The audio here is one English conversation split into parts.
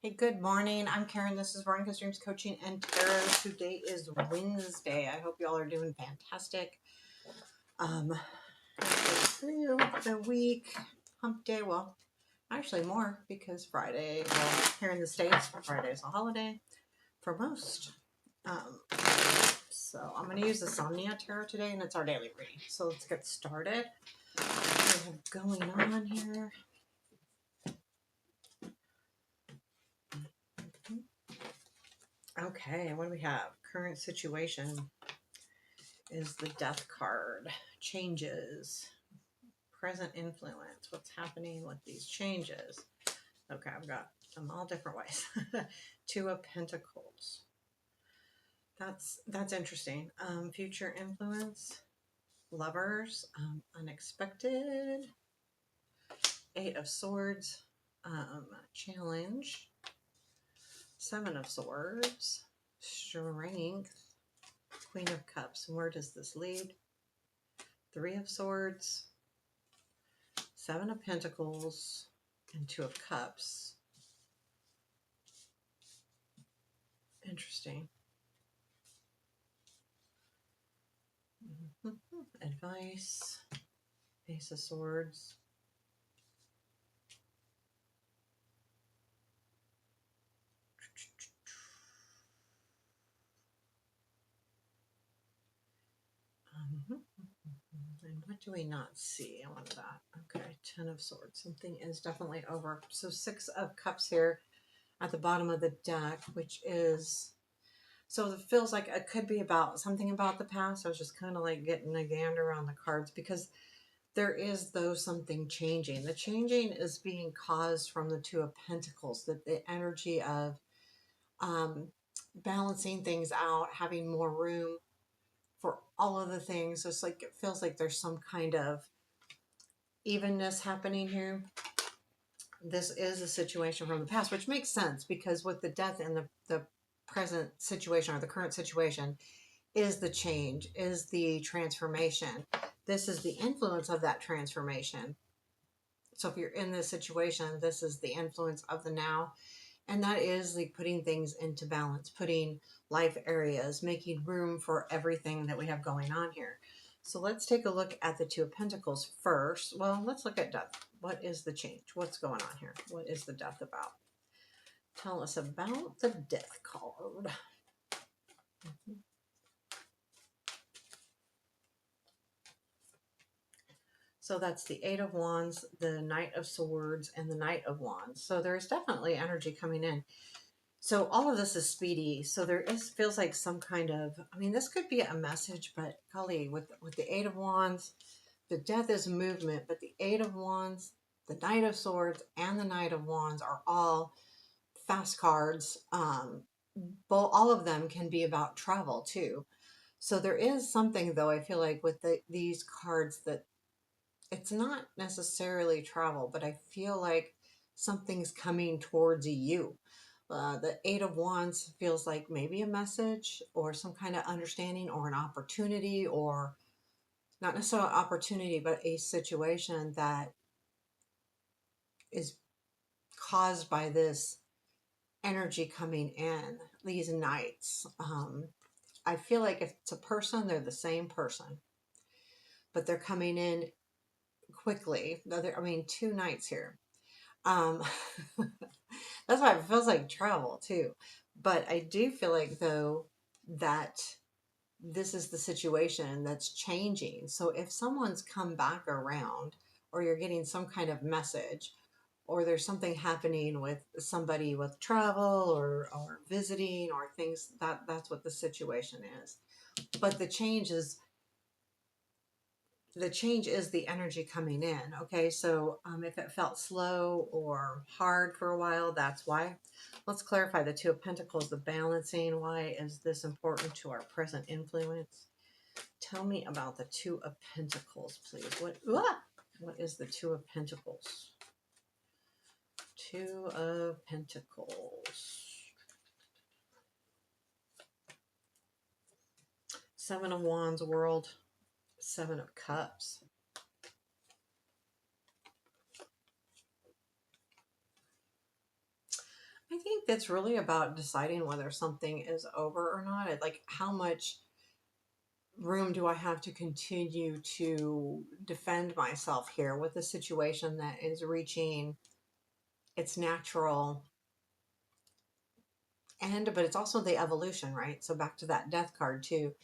Hey, good morning. I'm Karen. This is Veronica's Dreams Coaching and Tarot. Today is Wednesday. I hope y'all are doing fantastic. Through the week, hump day. Well, actually more because Friday, well, here in the States, Friday is a holiday for most. So I'm going to use the Somnia Tarot today, and it's our daily reading. So let's get started. What we have going on here? Okay, what do we have? Current situation is the Death card. Changes. Present influence. What's happening with these changes? Okay, I've got them all different ways. Two of Pentacles. That's interesting. Future influence. Lovers. Unexpected. Eight of Swords. Challenge. Seven of Swords. Strength. Queen of Cups. And where does this lead? Three of Swords. Seven of Pentacles. And Two of Cups. Interesting. Advice. Ace of Swords. And what do we not see? I want that. Okay, Ten of Swords. Something is definitely over. So Six of Cups here at the bottom of the deck, which is, so it feels like it could be about something about the past. I was just kind of like getting a gander on the cards because there is, though, something changing. The changing is being caused from the Two of Pentacles, that the energy of balancing things out, having more room for all of the things. It's like it feels like there's some kind of evenness happening here. This is a situation from the past, which makes sense because with the death in the present situation or the current situation is the change, is the transformation. This is the influence of that transformation. So if you're in this situation, this is the influence of the now. And that is like putting things into balance, putting life areas, making room for everything that we have going on here. So let's take a look at the Two of Pentacles first. Well, let's look at death. What is the change? What's going on here? What is the death about? Tell us about the death card. So that's the Eight of Wands, the Knight of Swords, and the Knight of Wands. So there's definitely energy coming in. So all of this is speedy. So there feels like some kind of, I mean, this could be a message, but golly, with the Eight of Wands, the death is movement, but the Eight of Wands, the Knight of Swords, and the Knight of Wands are all fast cards. All of them can be about travel too. So there is something, though, I feel like with these cards that it's not necessarily travel, but I feel like something's coming towards you. The Eight of Wands feels like maybe a message or some kind of understanding or an opportunity, or not necessarily an opportunity, but a situation that is caused by this energy coming in, these knights. I feel like if it's a person, they're the same person, but they're coming in quickly. I mean, two knights here. Um, that's why it feels like travel too. But I do feel like, though, that this is the situation that's changing. So if someone's come back around, or you're getting some kind of message, or there's something happening with somebody with travel or visiting or things, that's what the situation is. But the change is the energy coming in. Okay, so if it felt slow or hard for a while, that's why. Let's clarify the Two of Pentacles, the balancing. Why is this important to our present influence? Tell me about the Two of Pentacles, please. What is the Two of Pentacles? Two of Pentacles. Seven of Wands, World. Seven of Cups. I think that's really about deciding whether something is over or not. Like, how much room do I have to continue to defend myself here with a situation that is reaching its natural end, but it's also the evolution, right? So back to that death card too,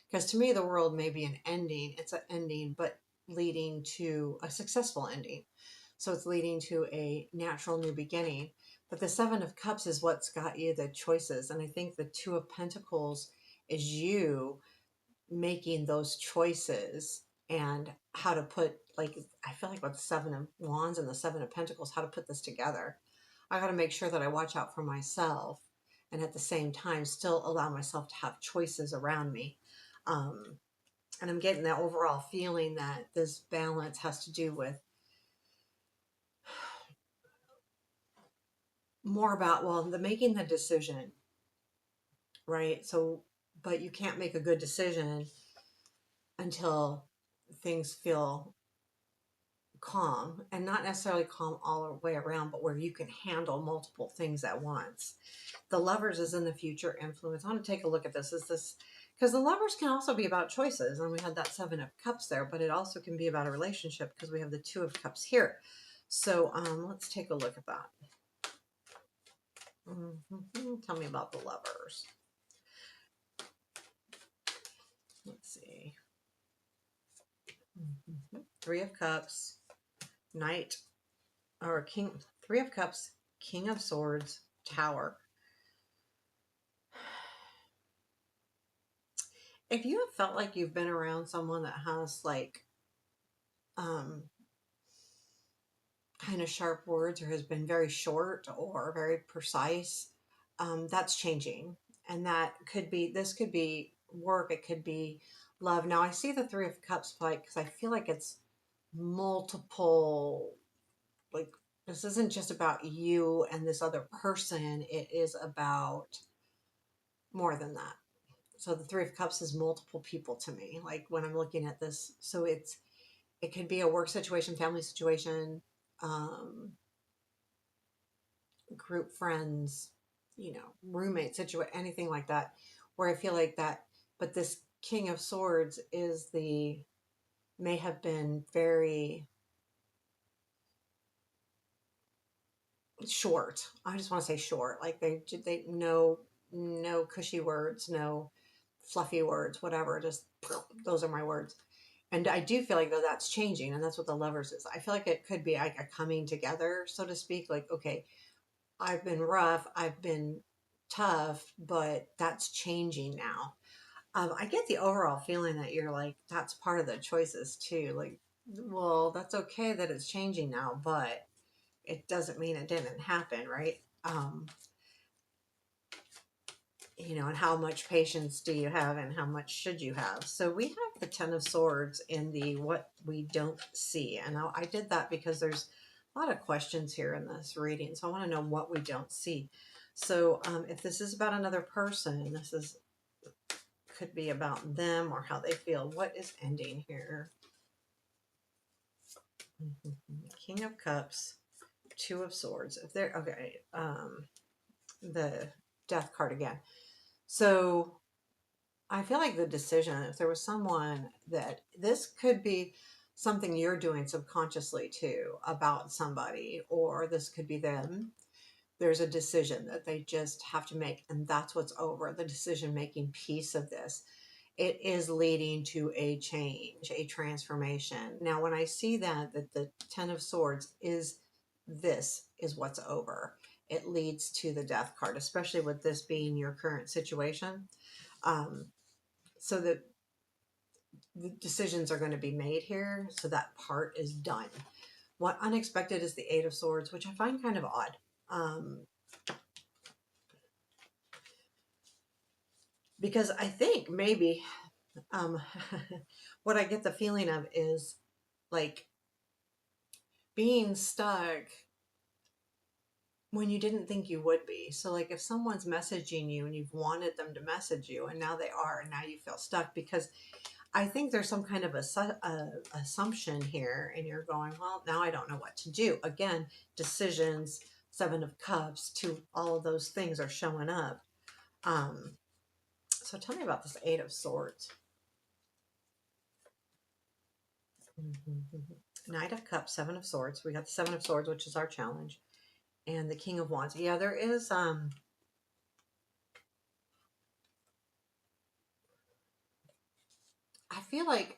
because to me the world may be an ending. It's an ending, but leading to a successful ending. So it's leading to a natural new beginning. But the Seven of Cups is what's got you the choices, and I think the Two of Pentacles is you making those choices and how to put, like, I feel like with the Seven of Wands and the Seven of Pentacles, how to put this together. I got to make sure that I watch out for myself and at the same time still allow myself to have choices around me. Um, and I'm getting that overall feeling that this balance has to do with more about, well, the making the decision, right? So, but you can't make a good decision until things feel calm, and not necessarily calm all the way around, but where you can handle multiple things at once. The Lovers is in the future influence. I want to take a look at this. Is this because the Lovers can also be about choices, and we had that Seven of Cups there, but it also can be about a relationship because we have the Two of Cups here. So let's take a look at that. Tell me about the Lovers. Let's see. Three of Cups, Knight, or King. Three of Cups, King of Swords, Tower. If you have felt like you've been around someone that has like um, kind of sharp words, or has been very short or very precise, that's changing. And that could be, this could be work, it could be love. Now I see the Three of Cups, like, because I feel like it's multiple, like, this isn't just about you and this other person, it is about more than that. So the Three of Cups is multiple people to me, like when I'm looking at this. So it could be a work situation, family situation, um, group friends, roommate situation, anything like that, where I feel like that. But this King of Swords is may have been very short. I just want to say short. Like they no cushy words, no fluffy words, whatever. Just those are my words. And I do feel like though that's changing, and that's what the Lovers is. I feel like it could be like a coming together, so to speak. Like, okay, I've been rough, I've been tough, but that's changing now. I get the overall feeling that you're like, that's part of the choices too. Like, well, that's okay that it's changing now, but it doesn't mean it didn't happen, right? And how much patience do you have and how much should you have? So we have the Ten of Swords in the what we don't see. And I did that because there's a lot of questions here in this reading. So I want to know what we don't see. So if this is about another person, could be about them or how they feel. What is ending here? King of Cups, Two of Swords. If they're okay, the Death card again. So I feel like the decision, if there was someone that this could be something you're doing subconsciously too about somebody, or this could be them. There's a decision that they just have to make, and that's what's over the decision making piece of this. It is leading to a change, a transformation. Now, when I see that the Ten of Swords is this is what's over, it leads to the Death card, especially with this being your current situation. So that the decisions are going to be made here. So that part is done. What unexpected is the Eight of Swords, which I find kind of odd. Because I think maybe um, what I get the feeling of is like being stuck when you didn't think you would be. So like if someone's messaging you and you've wanted them to message you and now they are, and now you feel stuck because I think there's some kind of assumption here, and you're going, well, now I don't know what to do. Again, decisions, Seven of Cups to all of those things are showing up. So tell me about this Eight of Swords. Knight of Cups, Seven of Swords. We got the Seven of Swords, which is our challenge, and the King of Wands. Yeah, there is I feel like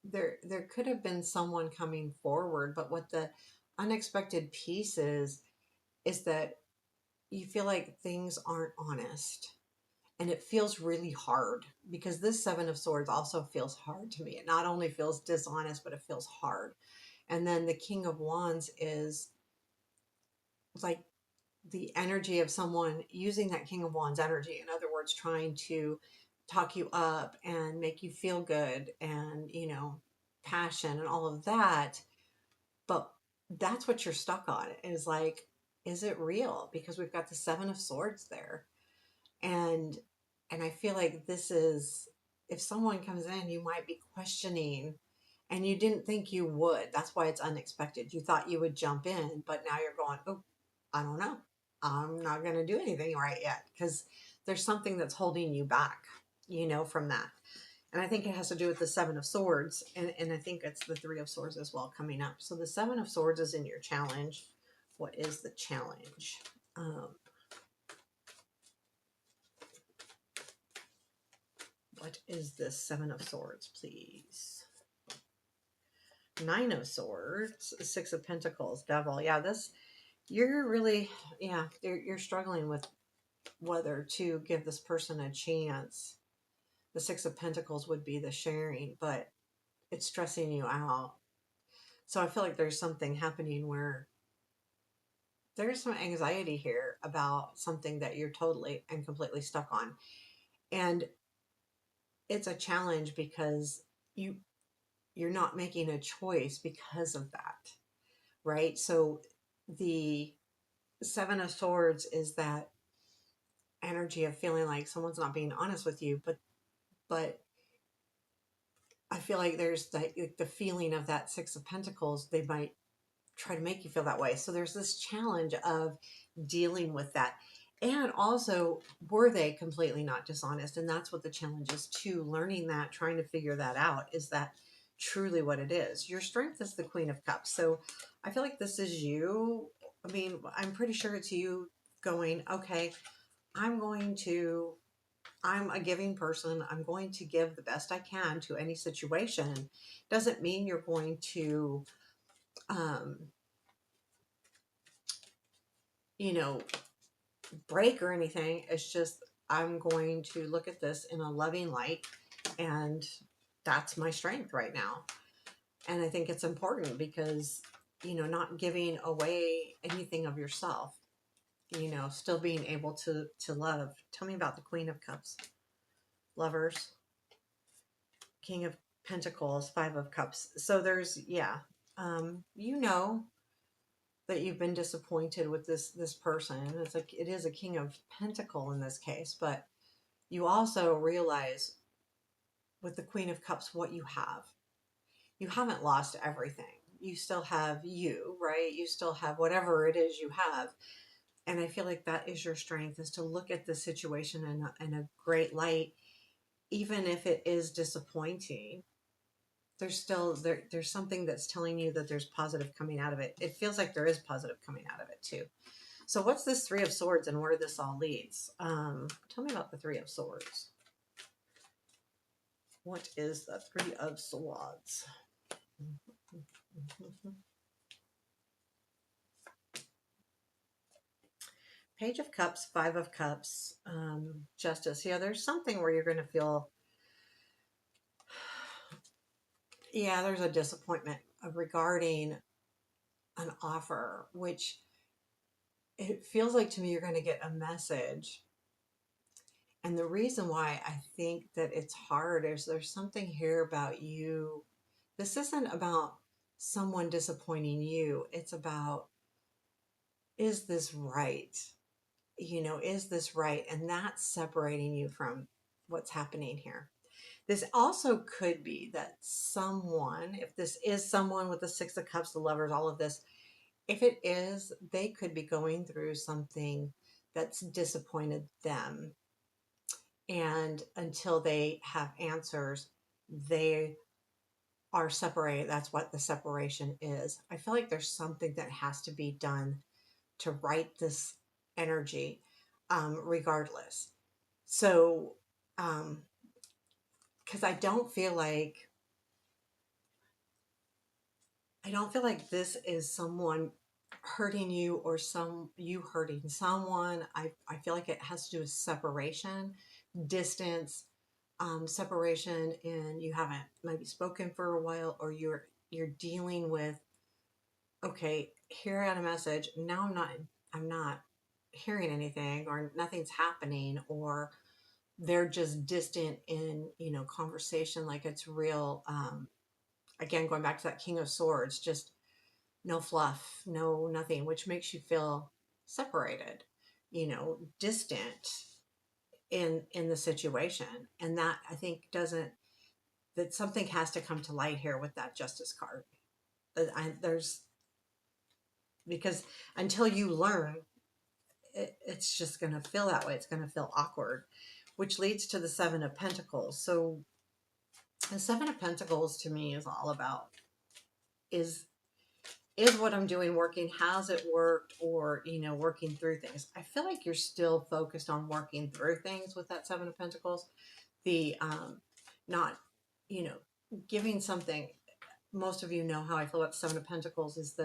there could have been someone coming forward, but what the unexpected piece is that you feel like things aren't honest. And it feels really hard because this Seven of Swords also feels hard to me. It not only feels dishonest, but it feels hard. And then the King of Wands is like the energy of someone using that King of Wands energy. In other words, trying to talk you up and make you feel good and, passion and all of that. But that's what you're stuck on is like, is it real? Because we've got the Seven of Swords there. And I feel like this is, if someone comes in, you might be questioning and you didn't think you would. That's why it's unexpected. You thought you would jump in, but now you're going, oh, I don't know. I'm not going to do anything right yet because there's something that's holding you back, from that. And I think it has to do with the Seven of Swords. And I think it's the Three of Swords as well coming up. So the Seven of Swords is in your challenge. What is the challenge? What is this Seven of Swords, please? Nine of Swords, Six of Pentacles, Devil. Yeah, you're really, you're struggling with whether to give this person a chance. The Six of Pentacles would be the sharing, but it's stressing you out. So I feel like there's something happening where there's some anxiety here about something that you're totally and completely stuck on. And it's a challenge because you're not making a choice because of that, right? So the Seven of Swords is that energy of feeling like someone's not being honest with you, but I feel like there's the feeling of that Six of Pentacles. They might try to make you feel that way. So there's this challenge of dealing with that. And also, were they completely not dishonest? And that's what the challenge is too. Learning that, trying to figure that out. Is that truly what it is? Your strength is the Queen of Cups. So I feel like this is you. I mean, I'm pretty sure it's you going, okay, I'm a giving person. I'm going to give the best I can to any situation. Doesn't mean you're going to, um, you know, break or anything. It's just I'm going to look at this in a loving light, and that's my strength right now. And I think it's important because, not giving away anything of yourself, still being able to love. Tell me about the Queen of Cups. Lovers, King of Pentacles, Five of Cups. So there's, you know that you've been disappointed with this person. It's like it is a King of Pentacle in this case, but you also realize with the Queen of Cups what you have. You haven't lost everything. You still have you, right? You still have whatever it is you have. And I feel like that is your strength, is to look at the situation in a great light, even if it is disappointing. There's something that's telling you that there's positive coming out of it. It feels like there is positive coming out of it too. So what's this Three of Swords and where this all leads? Tell me about the Three of Swords. What is the Three of Swords? Page of Cups, Five of Cups, Justice. Yeah, there's something where you're going to feel, there's a disappointment regarding an offer, which it feels like to me you're going to get a message. And the reason why I think that it's hard is there's something here about you. This isn't about someone disappointing you. It's about, is this right? Is this right? And that's separating you from what's happening here. This also could be that someone, if this is someone with the Six of Cups, the Lovers, all of this, if it is, they could be going through something that's disappointed them. And until they have answers, they are separated. That's what the separation is. I feel like there's something that has to be done to right this energy, regardless. So, because I don't feel like this is someone hurting you or you hurting someone. I feel like it has to do with separation, distance, separation, and you haven't maybe spoken for a while, or you're dealing with, okay, here I got a message. Now I'm not hearing anything, or nothing's happening, or they're just distant in, conversation, like it's real. Again, going back to that King of Swords, just no fluff, no nothing, which makes you feel separated, distant in the situation. And that, I think, doesn't that something has to come to light here with that Justice card. There's because until you learn, it's just going to feel that way. It's going to feel awkward, which leads to the Seven of Pentacles. So the Seven of Pentacles to me is all about, is is what I'm doing working? Has it worked? Or, working through things. I feel like you're still focused on working through things with that Seven of Pentacles. The not, you know, giving something. Most of you know how I feel about the Seven of Pentacles is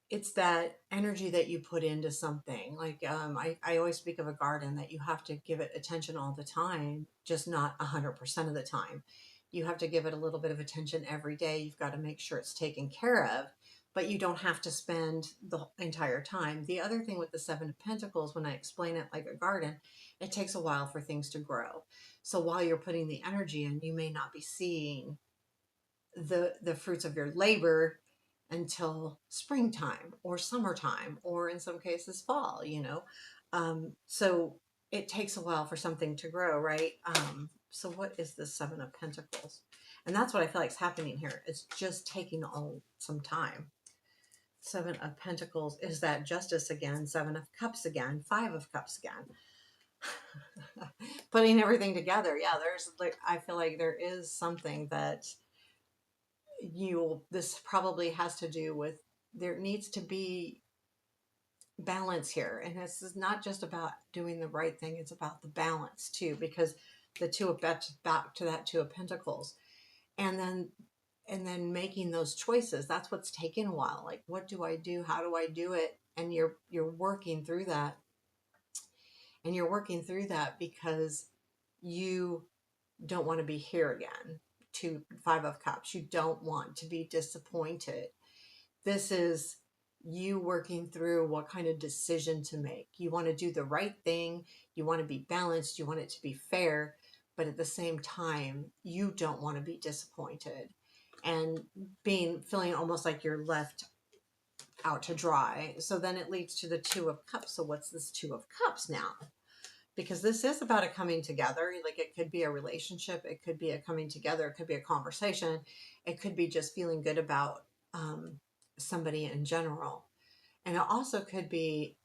it's that energy that you put into something. Like, I always speak of a garden, that you have to give it attention all the time, just not 100% of the time. You have to give it a little bit of attention every day. You've got to make sure it's taken care of, but you don't have to spend the entire time. The other thing with the Seven of Pentacles, when I explain it like a garden, it takes a while for things to grow. So while you're putting the energy in, you may not be seeing the fruits of your labor until springtime or summertime, or in some cases fall. So it takes a while for something to grow, right? So what is the Seven of Pentacles? And that's what I feel like is happening here. It's just taking some time. Seven of Pentacles is that Justice again, Seven of Cups again, Five of Cups again. Putting everything together. Yeah, I feel like there is something that this probably has to do with, there needs to be balance here. And this is not just about doing the right thing, it's about the balance too, because the Two of back to that Two of Pentacles. And then making those choices. That's what's taken a while. Like, what do I do? How do I do it? And you're working through that. And you're working through that because you don't want to be here again. Five of Cups. You don't want to be disappointed. This is you working through what kind of decision to make. You want to do the right thing. You want to be balanced. You want it to be fair. But at the same time, you don't want to be disappointed and feeling almost like you're left out to dry. So then it leads to the Two of Cups. So what's this Two of Cups now? Because this is about a coming together. Like, it could be a relationship, it could be a coming together, it could be a conversation, it could be just feeling good about somebody in general. And it also could be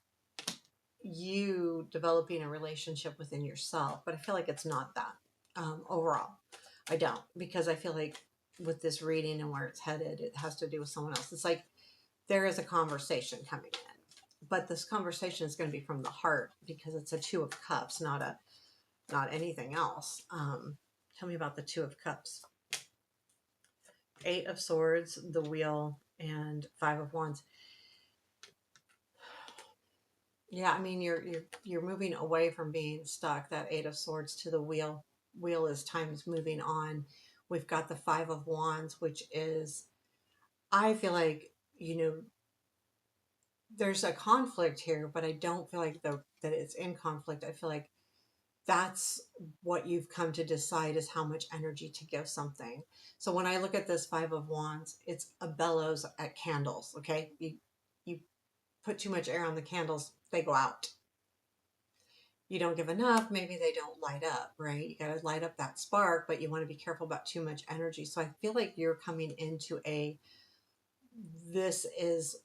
you developing a relationship within yourself. But I feel like it's not that overall. I don't, because I feel like with this reading and where it's headed, it has to do with someone else. It's like there is a conversation coming in, but this conversation is going to be from the heart, because it's a Two of Cups, not anything else. Tell me about the Two of Cups. Eight of Swords, the Wheel, and Five of Wands. Yeah, I mean, you're moving away from being stuck. That Eight of Swords to the Wheel. Wheel is time's moving on. We've got the Five of Wands, which is, I feel like, there's a conflict here, but I don't feel like that it's in conflict. I feel like that's what you've come to decide, is how much energy to give something. So when I look at this Five of Wands, it's a bellows at candles. Okay, you put too much air on the candles, they go out. You don't give enough, maybe they don't light up, right? You got to light up that spark, but you want to be careful about too much energy. So I feel like you're coming into a this is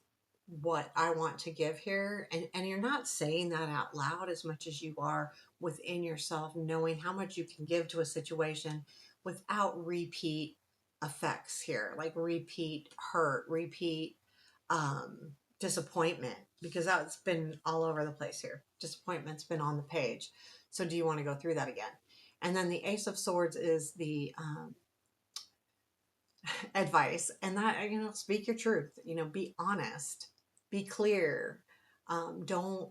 what I want to give here. And you're not saying that out loud as much as you are within yourself, knowing how much you can give to a situation without repeat effects here, like repeat hurt, repeat um, disappointment, because that's been all over the place here. Disappointment's been on the page. So do you want to go through that again? And then the Ace of Swords is the advice, and that, speak your truth, be honest, be clear. Don't,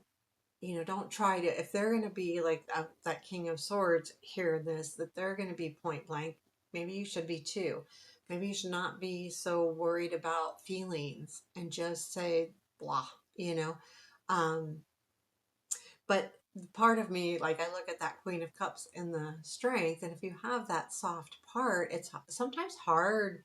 don't try to, if they're going to be like that King of Swords here in this, that they're going to be point blank, maybe you should be too. Maybe you should not be so worried about feelings and just say blah, you know. um but part of me, like, I look at that Queen of Cups in the strength, and if you have that soft part, it's sometimes hard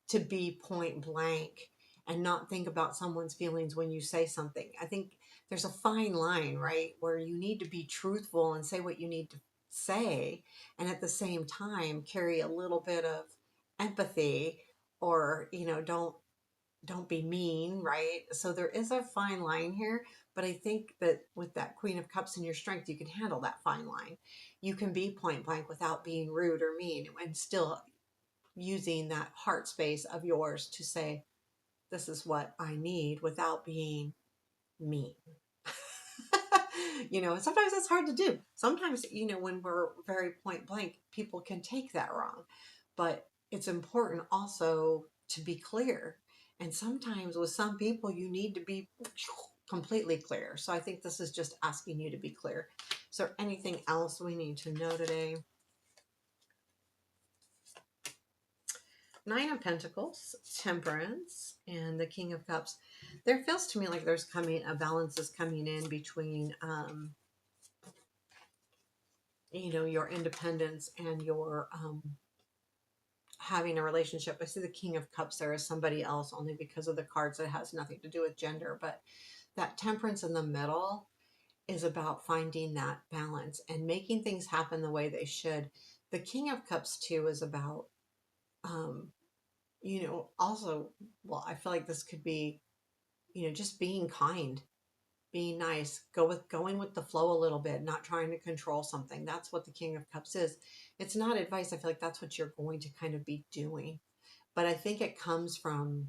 to be point blank and not think about someone's feelings when you say something. I think there's a fine line, right, where you need to be truthful and say what you need to say, and at the same time carry a little bit of empathy, or, don't be mean, right? So there is a fine line here, but I think that with that Queen of Cups in your strength, you can handle that fine line. You can be point blank without being rude or mean, and still using that heart space of yours to say, this is what I need, without being mean. And sometimes it's hard to do. Sometimes, when we're very point blank, people can take that wrong. But it's important also to be clear. And sometimes with some people, you need to be completely clear. So I think this is just asking you to be clear. Is there anything else we need to know today? Nine of Pentacles, Temperance, and the King of Cups. There feels to me like there's coming, a balance is coming in between, your independence and your having a relationship. I see the King of Cups there as somebody else, only because of the cards. That has nothing to do with gender, but that Temperance in the middle is about finding that balance and making things happen the way they should. The King of Cups too is about, um, also, well, I feel like this could be, just being kind, being nice, going with the flow a little bit, not trying to control something. That's what the King of Cups is. It's not advice. I feel like that's what you're going to kind of be doing. But I think it comes from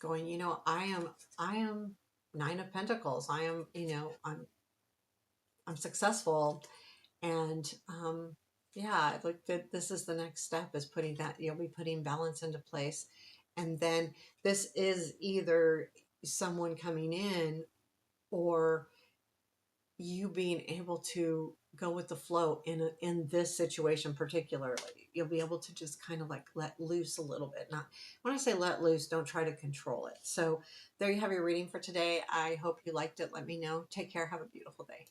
going, I am Nine of Pentacles. I am, I'm successful. And yeah, like this is the next step, is putting that, you'll be putting balance into place. And then this is either someone coming in, or you being able to go with the flow in this situation particularly. You'll be able to just kind of like let loose a little bit. Not, when I say let loose, don't try to control it. So there you have your reading for today. I hope you liked it. Let me know. Take care. Have a beautiful day.